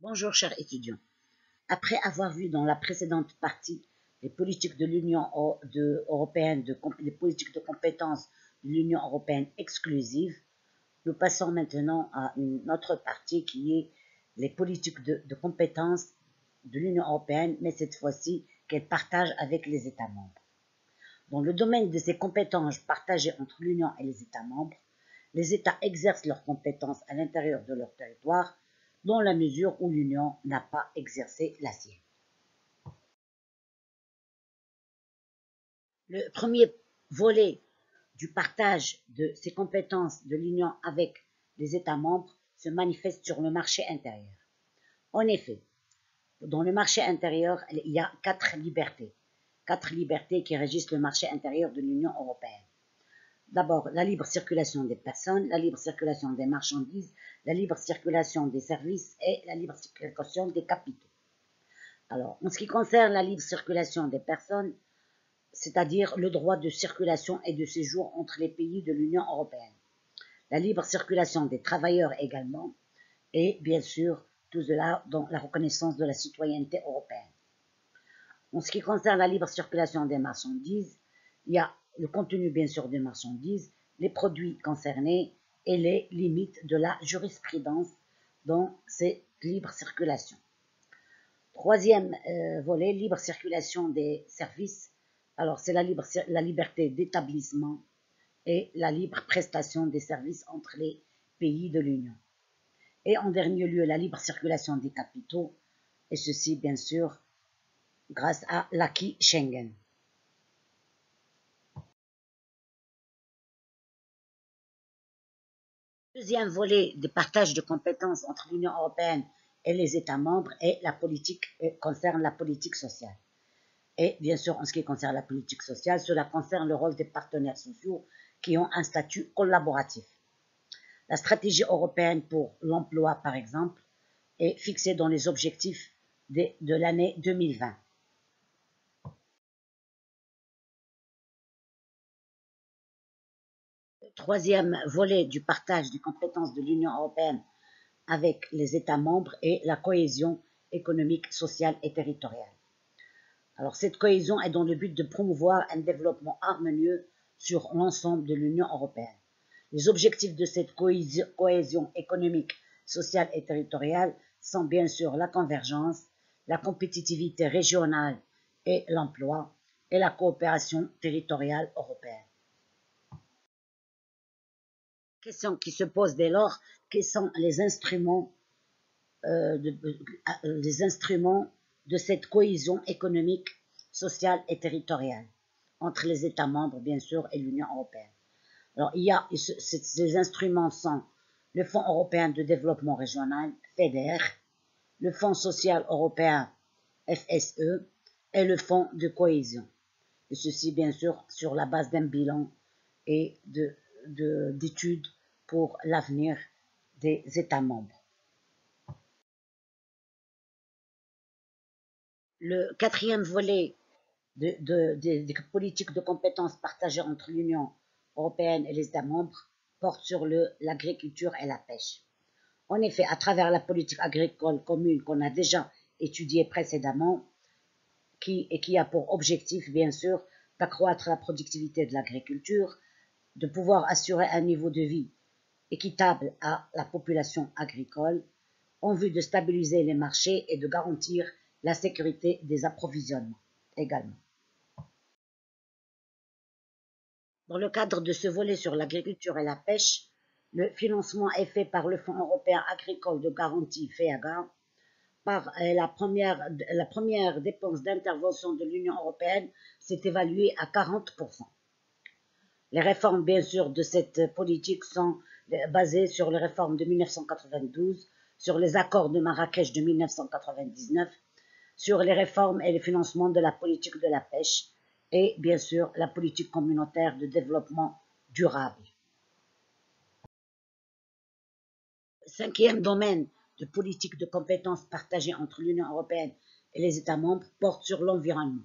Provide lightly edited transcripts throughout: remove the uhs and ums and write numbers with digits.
Bonjour chers étudiants. Après avoir vu dans la précédente partie les politiques de l'Union européenne, les politiques de compétences de l'Union européenne exclusive, nous passons maintenant à une autre partie qui est les politiques de compétences de l'Union européenne, mais cette fois-ci qu'elle partage avec les États membres. Dans le domaine de ces compétences partagées entre l'Union et les États membres, les États exercent leurs compétences à l'intérieur de leur territoire, dans la mesure où l'Union n'a pas exercé la sienne. Le premier volet du partage de ces compétences de l'Union avec les États membres se manifeste sur le marché intérieur. En effet, dans le marché intérieur, il y a quatre libertés qui régissent le marché intérieur de l'Union européenne. D'abord, la libre circulation des personnes, la libre circulation des marchandises, la libre circulation des services et la libre circulation des capitaux. Alors, en ce qui concerne la libre circulation des personnes, c'est-à-dire le droit de circulation et de séjour entre les pays de l'Union européenne, la libre circulation des travailleurs également, et bien sûr, tout cela dans la reconnaissance de la citoyenneté européenne. En ce qui concerne la libre circulation des marchandises, il y a le contenu bien sûr des marchandises, les produits concernés et les limites de la jurisprudence dans cette libre circulation. Troisième volet, libre circulation des services. Alors c'est la liberté d'établissement et la libre prestation des services entre les pays de l'Union. Et en dernier lieu, la libre circulation des capitaux, et ceci bien sûr grâce à l'acquis Schengen. Deuxième volet de partage de compétences entre l'Union européenne et les États membres est concerne la politique sociale. Et bien sûr, en ce qui concerne la politique sociale, cela concerne le rôle des partenaires sociaux qui ont un statut collaboratif. La stratégie européenne pour l'emploi, par exemple, est fixée dans les objectifs de l'année 2020. Le troisième volet du partage des compétences de l'Union européenne avec les États membres et la cohésion économique, sociale et territoriale. Alors cette cohésion est dans le but de promouvoir un développement harmonieux sur l'ensemble de l'Union européenne. Les objectifs de cette cohésion économique, sociale et territoriale sont bien sûr la convergence, la compétitivité régionale et l'emploi, et la coopération territoriale européenne. Question qui se pose dès lors, quels sont les instruments de cette cohésion économique, sociale et territoriale entre les États membres, bien sûr, et l'Union européenne. Alors, ces instruments sont le Fonds européen de développement régional, FEDER, le Fonds social européen, FSE, et le Fonds de cohésion. Et ceci, bien sûr, sur la base d'un bilan et d'études pour l'avenir des États membres. Le quatrième volet des politiques de compétences partagées entre l'Union européenne et les États membres porte sur l'agriculture et la pêche. En effet, à travers la politique agricole commune qu'on a déjà étudiée précédemment, qui a pour objectif, bien sûr, d'accroître la productivité de l'agriculture, de pouvoir assurer un niveau de vie équitable à la population agricole, en vue de stabiliser les marchés et de garantir la sécurité des approvisionnements également. Dans le cadre de ce volet sur l'agriculture et la pêche, le financement est fait par le Fonds européen agricole de garantie FEAGA, par la première dépense d'intervention de l'Union européenne s'est évaluée à 40%. Les réformes, bien sûr, de cette politique sont basées sur les réformes de 1992, sur les accords de Marrakech de 1999, sur les réformes et le financement de la politique de la pêche et, bien sûr, la politique communautaire de développement durable. Cinquième domaine de politique de compétences partagées entre l'Union européenne et les États membres porte sur l'environnement.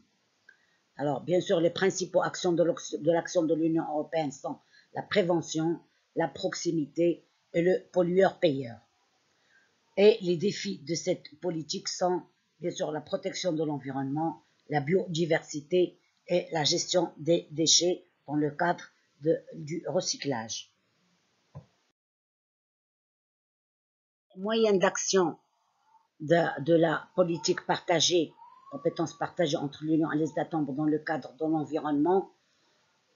Alors, bien sûr, les principaux actions de l'action de l'Union européenne sont la prévention, la proximité et le pollueur-payeur. Et les défis de cette politique sont bien sûr la protection de l'environnement, la biodiversité et la gestion des déchets dans le cadre du recyclage. Les moyens d'action de la politique partagée, compétences partagées entre l'Union et les États membres dans le cadre de l'environnement,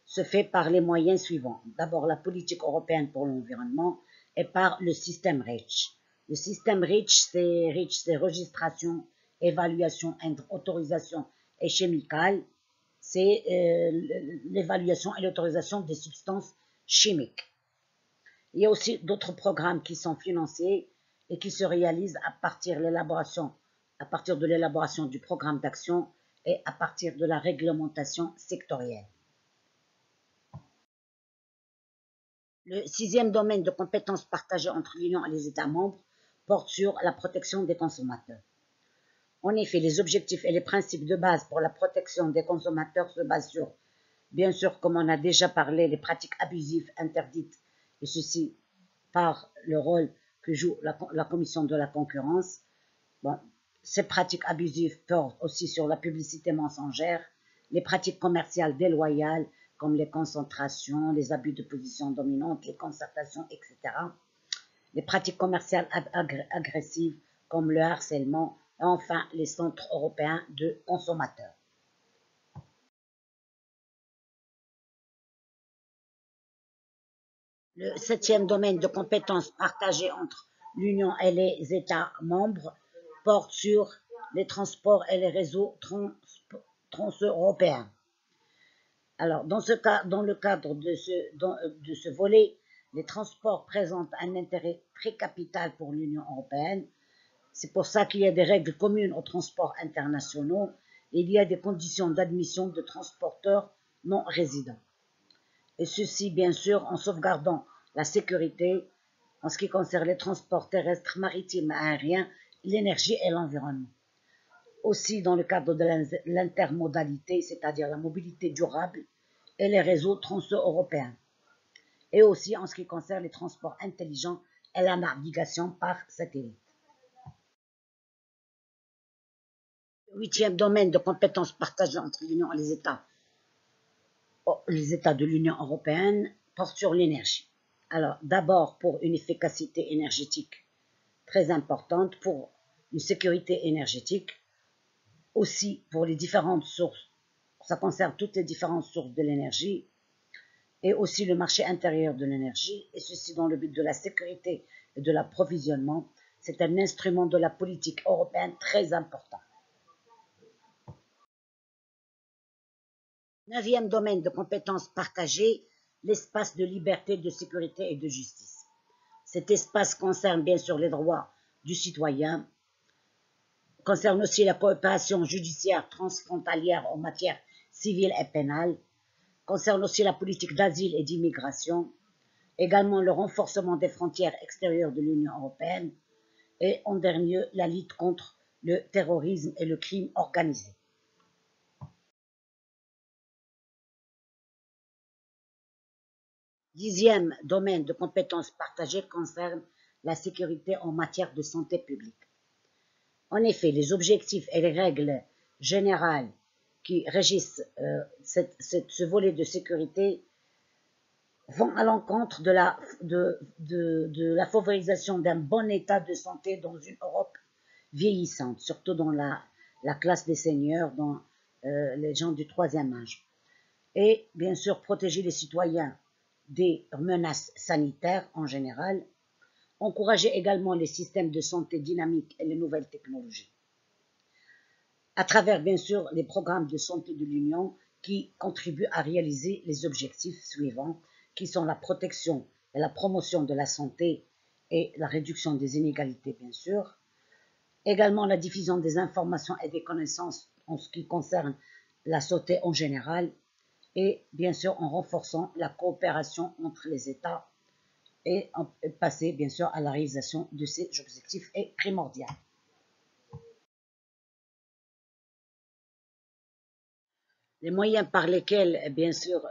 se fait par les moyens suivants. D'abord, la politique européenne pour l'environnement et par le système REACH. Le système REACH, c'est registration, évaluation, autorisation et chimicale. C'est l'évaluation et l'autorisation des substances chimiques. Il y a aussi d'autres programmes qui sont financés et qui se réalisent à partir de l'élaboration du programme d'action et à partir de la réglementation sectorielle. Le sixième domaine de compétences partagées entre l'Union et les États membres porte sur la protection des consommateurs. En effet, les objectifs et les principes de base pour la protection des consommateurs se basent sur, bien sûr, comme on a déjà parlé, les pratiques abusives interdites, et ceci par le rôle que joue la Commission de la concurrence. Bon, ces pratiques abusives portent aussi sur la publicité mensongère, les pratiques commerciales déloyales, comme les concentrations, les abus de position dominante, les concertations, etc. Les pratiques commerciales agressives, comme le harcèlement, et enfin les centres européens de consommateurs. Le septième domaine de compétences partagées entre l'Union et les États membres porte sur les transports et les réseaux transeuropéens. Alors, dans le cadre de ce volet, les transports présentent un intérêt très capital pour l'Union européenne. C'est pour ça qu'il y a des règles communes aux transports internationaux et il y a des conditions d'admission de transporteurs non résidents. Et ceci, bien sûr, en sauvegardant la sécurité en ce qui concerne les transports terrestres, maritimes et aériens, l'énergie et l'environnement. Aussi dans le cadre de l'intermodalité, c'est-à-dire la mobilité durable et les réseaux transeuropéens. Et aussi en ce qui concerne les transports intelligents et la navigation par satellite. Huitième domaine de compétences partagées entre l'Union et les États de l'Union européenne porte sur l'énergie. Alors, d'abord pour une efficacité énergétique très importante, pour une sécurité énergétique, aussi pour les différentes sources, ça concerne toutes les différentes sources de l'énergie, et aussi le marché intérieur de l'énergie, et ceci dans le but de la sécurité et de l'approvisionnement. C'est un instrument de la politique européenne très important. Neuvième domaine de compétences partagées, l'espace de liberté, de sécurité et de justice. Cet espace concerne bien sûr les droits du citoyen, concerne aussi la coopération judiciaire transfrontalière en matière civile et pénale, concerne aussi la politique d'asile et d'immigration, également le renforcement des frontières extérieures de l'Union européenne et en dernier la lutte contre le terrorisme et le crime organisé. Dixième domaine de compétences partagées concerne la sécurité en matière de santé publique. En effet, les objectifs et les règles générales qui régissent ce volet de sécurité vont à l'encontre de la favorisation d'un bon état de santé dans une Europe vieillissante, surtout dans la classe des seniors, dans les gens du troisième âge. Et bien sûr, protéger les citoyens des menaces sanitaires en général, encourager également les systèmes de santé dynamiques et les nouvelles technologies, à travers bien sûr les programmes de santé de l'Union qui contribuent à réaliser les objectifs suivants, qui sont la protection et la promotion de la santé et la réduction des inégalités bien sûr, également la diffusion des informations et des connaissances en ce qui concerne la santé en général, et bien sûr en renforçant la coopération entre les États et passer bien sûr à la réalisation de ces objectifs est primordial. Les moyens par lesquels, bien sûr,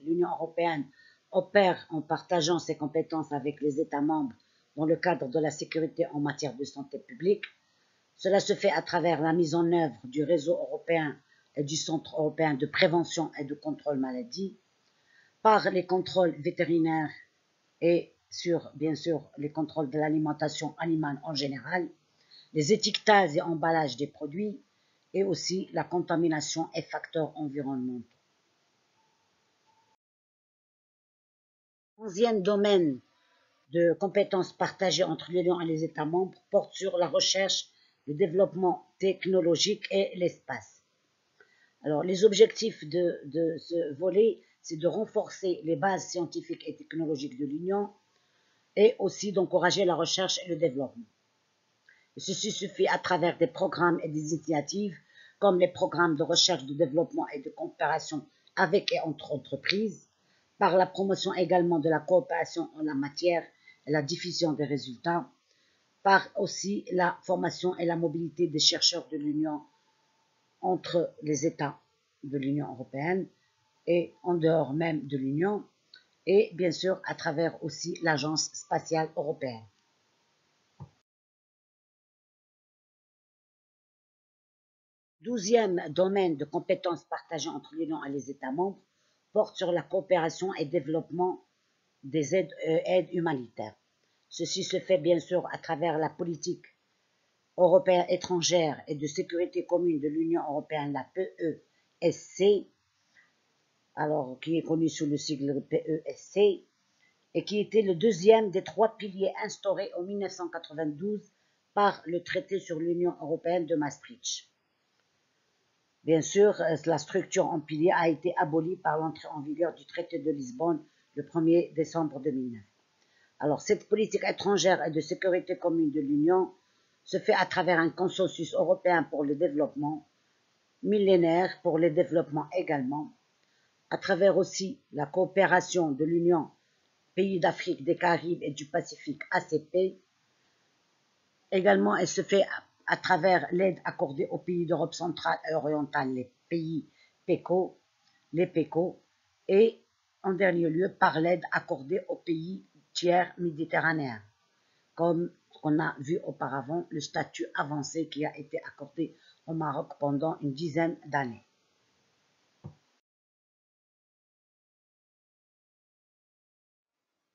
l'Union européenne opère en partageant ses compétences avec les États membres dans le cadre de la sécurité en matière de santé publique. Cela se fait à travers la mise en œuvre du réseau européen et du Centre européen de prévention et de contrôle maladie, par les contrôles vétérinaires et bien sûr, les contrôles de l'alimentation animale en général, les étiquetages et emballages des produits, et aussi la contamination et facteurs environnementaux. 11e domaine de compétences partagées entre l'Union et les États membres porte sur la recherche, le développement technologique et l'espace. Alors, les objectifs de ce volet, c'est de renforcer les bases scientifiques et technologiques de l'Union et aussi d'encourager la recherche et le développement. Et ceci se fait à travers des programmes et des initiatives comme les programmes de recherche, de développement et de coopération avec et entre entreprises, par la promotion également de la coopération en la matière et la diffusion des résultats, par aussi la formation et la mobilité des chercheurs de l'Union entre les États de l'Union européenne et en dehors même de l'Union, et bien sûr à travers aussi l'Agence spatiale européenne. 12e domaine de compétences partagées entre l'Union et les États membres porte sur la coopération et développement des aides humanitaires. Ceci se fait bien sûr à travers la politique européenne étrangère et de sécurité commune de l'Union européenne, la PESC, alors qui est connue sous le sigle PESC, et qui était le deuxième des 3 piliers instaurés en 1992 par le traité sur l'Union européenne de Maastricht. Bien sûr, la structure en piliers a été abolie par l'entrée en vigueur du traité de Lisbonne le 1er décembre 2009. Alors, cette politique étrangère et de sécurité commune de l'Union se fait à travers un consensus européen pour le développement, millénaire pour le développement également, à travers aussi la coopération de l'Union, pays d'Afrique, des Caraïbes et du Pacifique, ACP. Également, elle se fait à travers l'aide accordée aux pays d'Europe centrale et orientale, les pays PECO, les PECO, et en dernier lieu par l'aide accordée aux pays tiers méditerranéens, comme on a vu auparavant le statut avancé qui a été accordé au Maroc pendant une dizaine d'années.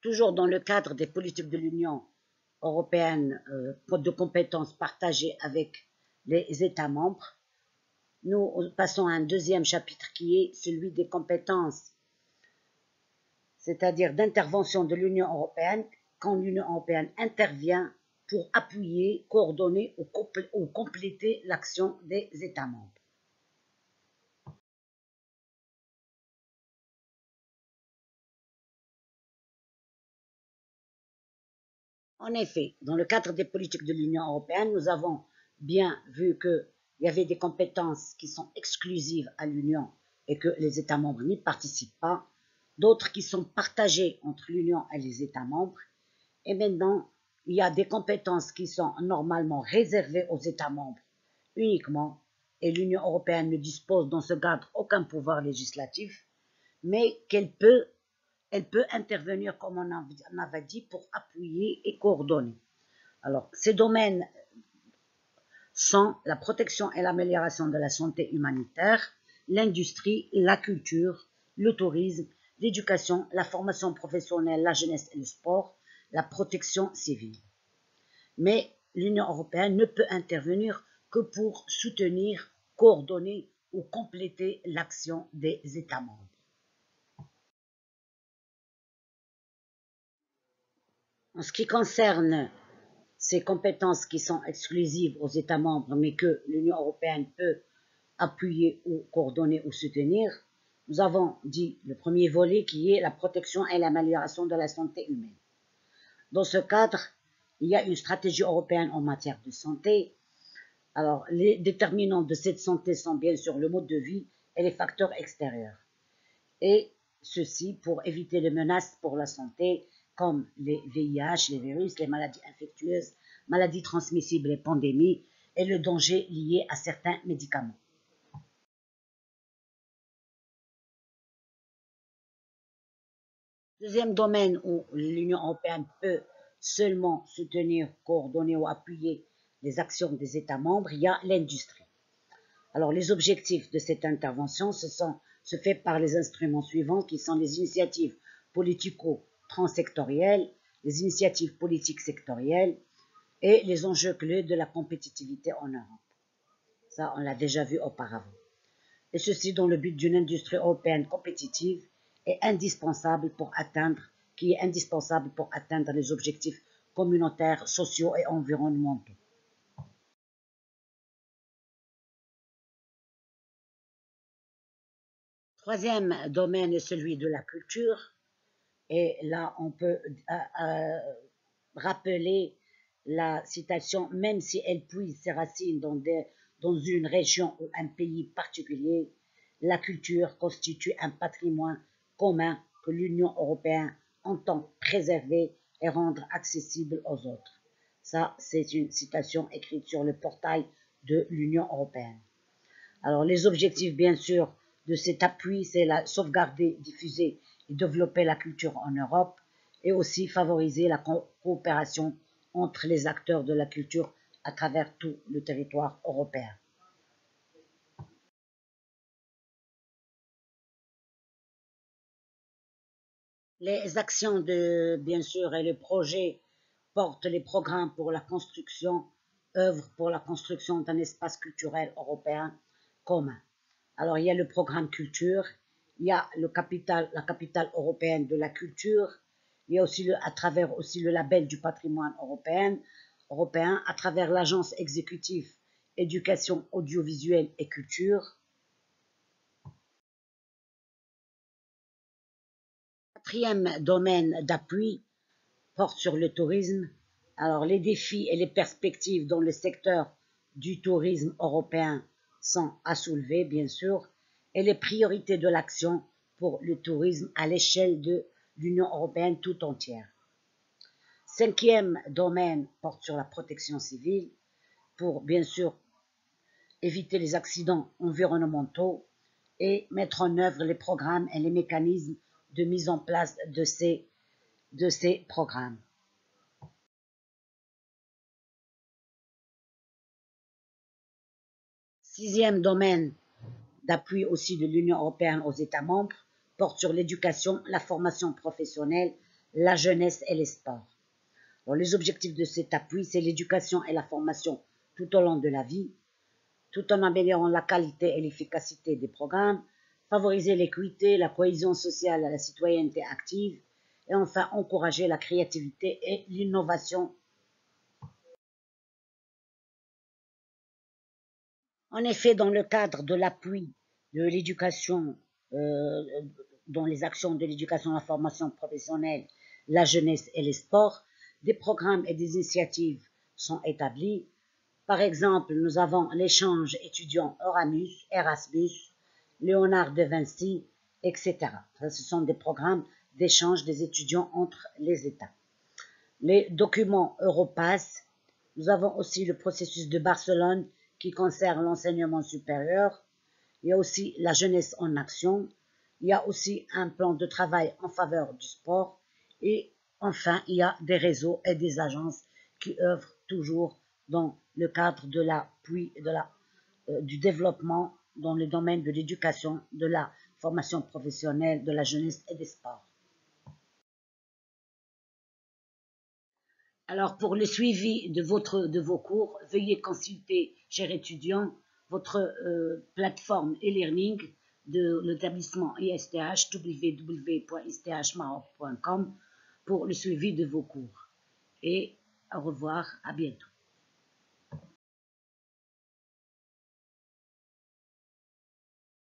Toujours dans le cadre des politiques de l'Union européenne de compétences partagées avec les États membres, nous passons à un deuxième chapitre qui est celui des compétences, c'est-à-dire d'intervention de l'Union européenne quand l'Union européenne intervient pour appuyer, coordonner ou compléter l'action des États membres. En effet, dans le cadre des politiques de l'Union européenne, nous avons bien vu qu'il y avait des compétences qui sont exclusives à l'Union et que les États membres n'y participent pas, d'autres qui sont partagées entre l'Union et les États membres, et maintenant, il y a des compétences qui sont normalement réservées aux États membres uniquement, et l'Union européenne ne dispose dans ce cadre aucun pouvoir législatif, mais elle peut intervenir, comme on avait dit, pour appuyer et coordonner. Alors, ces domaines sont la protection et l'amélioration de la santé humanitaire, l'industrie, la culture, le tourisme, l'éducation, la formation professionnelle, la jeunesse et le sport, la protection civile. Mais l'Union européenne ne peut intervenir que pour soutenir, coordonner ou compléter l'action des États membres. En ce qui concerne ces compétences qui sont exclusives aux États membres, mais que l'Union européenne peut appuyer ou coordonner ou soutenir, nous avons dit le premier volet qui est la protection et l'amélioration de la santé humaine. Dans ce cadre, il y a une stratégie européenne en matière de santé. Alors, les déterminants de cette santé sont bien sûr le mode de vie et les facteurs extérieurs. Et ceci pour éviter les menaces pour la santé comme les VIH, les virus, les maladies infectieuses, maladies transmissibles et pandémies, et le danger lié à certains médicaments. Deuxième domaine où l'Union européenne peut seulement soutenir, coordonner ou appuyer les actions des États membres, il y a l'industrie. Alors, les objectifs de cette intervention se fait par les instruments suivants qui sont les initiatives politico-transsectorielles, les initiatives politiques sectorielles et les enjeux clés de la compétitivité en Europe. Ça, on l'a déjà vu auparavant. Et ceci dans le but d'une industrie européenne compétitive et qui est indispensable pour atteindre les objectifs communautaires, sociaux et environnementaux. Troisième domaine est celui de la culture. Et là, on peut rappeler la citation, même si elle puise ses racines dans une région ou un pays particulier, la culture constitue un patrimoine commun que l'Union européenne entend préserver et rendre accessible aux autres. Ça, c'est une citation écrite sur le portail de l'Union européenne. Alors, les objectifs, bien sûr, de cet appui, c'est la sauvegarder, diffuser et développer la culture en Europe et aussi favoriser la coopération entre les acteurs de la culture à travers tout le territoire européen. Les actions bien sûr, et les projets portent les programmes pour la construction, œuvrent pour la construction d'un espace culturel européen commun. Alors, il y a le programme culture, il y a la capitale européenne de la culture, il y a aussi à travers aussi le label du patrimoine européen, à travers l'agence exécutive éducation audiovisuelle et culture. Quatrième domaine d'appui porte sur le tourisme. Alors, les défis et les perspectives dans le secteur du tourisme européen sont à soulever, bien sûr, et les priorités de l'action pour le tourisme à l'échelle de l'Union européenne tout entière. Cinquième domaine porte sur la protection civile pour, bien sûr, éviter les accidents environnementaux et mettre en œuvre les programmes et les mécanismes de mise en place de ces programmes. Sixième domaine d'appui aussi de l'Union européenne aux États membres porte sur l'éducation, la formation professionnelle, la jeunesse et les sports. Alors, les objectifs de cet appui, c'est l'éducation et la formation tout au long de la vie, tout en améliorant la qualité et l'efficacité des programmes, favoriser l'équité, la cohésion sociale et la citoyenneté active, et enfin encourager la créativité et l'innovation. En effet, dans le cadre de l'appui de l'éducation, dans les actions de l'éducation, la formation professionnelle, la jeunesse et les sports, des programmes et des initiatives sont établis. Par exemple, nous avons l'échange étudiant Erasmus, Léonard de Vinci, etc. Ce sont des programmes d'échange des étudiants entre les États. Les documents Europass, nous avons aussi le processus de Barcelone qui concerne l'enseignement supérieur. Il y a aussi la jeunesse en action. Il y a aussi un plan de travail en faveur du sport. Et enfin, il y a des réseaux et des agences qui œuvrent toujours dans le cadre de l'appui du développement dans le domaine de l'éducation, de la formation professionnelle, de la jeunesse et des sports. Alors, pour le suivi de vos cours, veuillez consulter, chers étudiants, votre plateforme e-learning de l'établissement ISTH, www.isthmaroc.com, pour le suivi de vos cours. Et au revoir, à bientôt.